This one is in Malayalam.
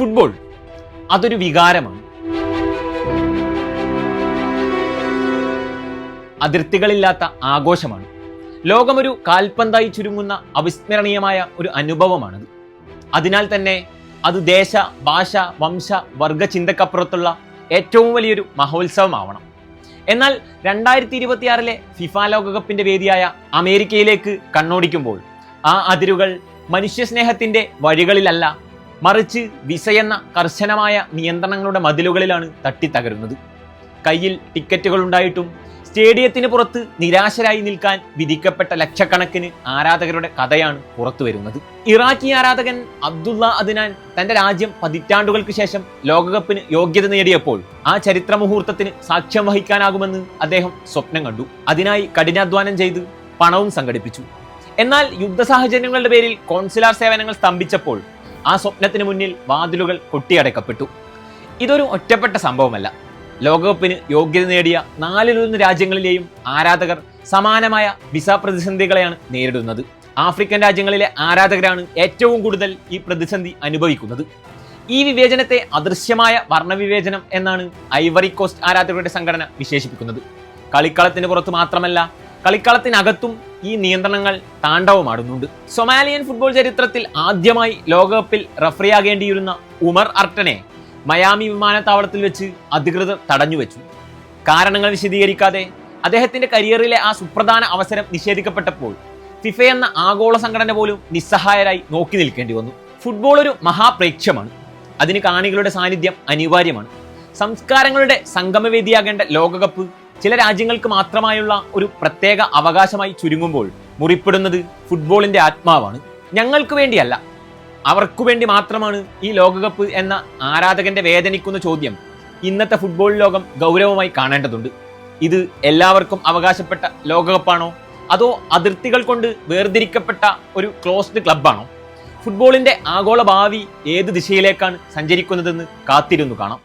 ഫുട്ബോൾ അതൊരു വികാരമാണ്. അതിർത്തികളില്ലാത്ത ആഘോഷമാണ്. ലോകമൊരു കാൽപന്തായി ചുരുങ്ങുന്ന അവിസ്മരണീയമായ ഒരു അനുഭവമാണത്. അതിനാൽ തന്നെ അത് ദേശ, ഭാഷ, വംശ, വർഗ ചിന്തക്കപ്പുറത്തുള്ള ഏറ്റവും വലിയൊരു മഹോത്സവമാവണം. എന്നാൽ 2026 ഫിഫ ലോകകപ്പിന്റെ വേദിയായ അമേരിക്കയിലേക്ക് കണ്ണോടിക്കുമ്പോൾ ആ അതിരുകൾ മനുഷ്യസ്നേഹത്തിന്റെ വഴികളിലല്ല, മറിച്ച് വിസയെന്ന കർശനമായ നിയന്ത്രണങ്ങളുടെ മതിലുകളിലാണ് തട്ടിത്തകരുന്നത്. കയ്യിൽ ടിക്കറ്റുകൾ ഉണ്ടായിട്ടും സ്റ്റേഡിയത്തിന് പുറത്ത് നിരാശരായി നിൽക്കാൻ വിധിക്കപ്പെട്ട ലക്ഷക്കണക്കിന് ആരാധകരുടെ കഥയാണ് പുറത്തു വരുന്നത്. ഇറാഖി ആരാധകൻ അബ്ദുള്ള അദ്നാൻ തന്റെ രാജ്യം പതിറ്റാണ്ടുകൾക്ക് ശേഷം ലോകകപ്പിന് യോഗ്യത നേടിയപ്പോൾ ആ ചരിത്ര മുഹൂർത്തത്തിന് സാക്ഷ്യം വഹിക്കാനാകുമെന്ന് അദ്ദേഹം സ്വപ്നം കണ്ടു. അതിനായി കഠിനാധ്വാനം ചെയ്ത് പണവും സംഘടിപ്പിച്ചു. എന്നാൽ യുദ്ധ സാഹചര്യങ്ങളുടെ പേരിൽ കോൺസുലാർ സേവനങ്ങൾ സ്തംഭിച്ചപ്പോൾ ആ സ്വപ്നത്തിന് മുന്നിൽ വാതിലുകൾ കൊട്ടിയടക്കപ്പെട്ടു. ഇതൊരു ഒറ്റപ്പെട്ട സംഭവമല്ല. ലോകകപ്പിന് യോഗ്യത നേടിയ 4 രാജ്യങ്ങളിലെയും ആരാധകർ സമാനമായ വിസ പ്രതിസന്ധികളെയാണ് നേരിടുന്നത്. ആഫ്രിക്കൻ രാജ്യങ്ങളിലെ ആരാധകരാണ് ഏറ്റവും കൂടുതൽ ഈ പ്രതിസന്ധി അനുഭവിക്കുന്നത്. ഈ വിവേചനത്തെ അദൃശ്യമായ വർണ്ണവിവേചനം എന്നാണ് ഐവറി കോസ്റ്റ് ആരാധകരുടെ സംഘടന വിശേഷിപ്പിക്കുന്നത്. കളിക്കളത്തിന് പുറത്ത് മാത്രമല്ല, കളിക്കളത്തിനകത്തും ഈ നിയന്ത്രണങ്ങൾ താണ്ഡവമാടുന്നുണ്ട്. സൊമാലിയൻ ഫുട്ബോൾ ചരിത്രത്തിൽ ആദ്യമായി ലോകകപ്പിൽ റഫറിയാകേണ്ടിയിരുന്ന ഉമർ അർട്ടനെ മയാമി വിമാനത്താവളത്തിൽ വെച്ച് അധികൃതർ തടഞ്ഞുവെച്ചു. കാരണങ്ങൾ വിശദീകരിക്കാതെ അദ്ദേഹത്തിന്റെ കരിയറിലെ ആ സുപ്രധാന അവസരം നിഷേധിക്കപ്പെട്ടപ്പോൾ ഫിഫ എന്ന ആഗോള സംഘടന പോലും നിസ്സഹായരായി നോക്കി നിൽക്കേണ്ടി വന്നു. ഫുട്ബോൾ ഒരു മഹാപ്രേക്ഷ്യമാണ്. അതിന് കാണികളുടെ സാന്നിധ്യം അനിവാര്യമാണ്. സംസ്കാരങ്ങളുടെ സംഗമവേദിയാകേണ്ട ലോകകപ്പ് ചില രാജ്യങ്ങൾക്ക് മാത്രമായുള്ള ഒരു പ്രത്യേക അവകാശമായി ചുരുങ്ങുമ്പോൾ മുറിപ്പെടുന്നത് ഫുട്ബോളിന്റെ ആത്മാവാണ്. ഞങ്ങൾക്ക് വേണ്ടിയല്ല, അവർക്കു വേണ്ടി മാത്രമാണ് ഈ ലോകകപ്പ് എന്ന ആരാധകന്റെ വേദനിക്കുന്ന ചോദ്യം ഇന്നത്തെ ഫുട്ബോൾ ലോകം ഗൗരവമായി കാണേണ്ടതുണ്ട്. ഇത് എല്ലാവർക്കും അവകാശപ്പെട്ട ലോകകപ്പാണോ, അതോ അതിർത്തികൾ കൊണ്ട് വേർതിരിക്കപ്പെട്ട ഒരു ക്ലോസ്ഡ് ക്ലബ്ബാണോ? ഫുട്ബോളിന്റെ ആഗോള ഭാവി ഏത് ദിശയിലേക്കാണ് സഞ്ചരിക്കുന്നതെന്ന് കാത്തിരുന്നു കാണാം.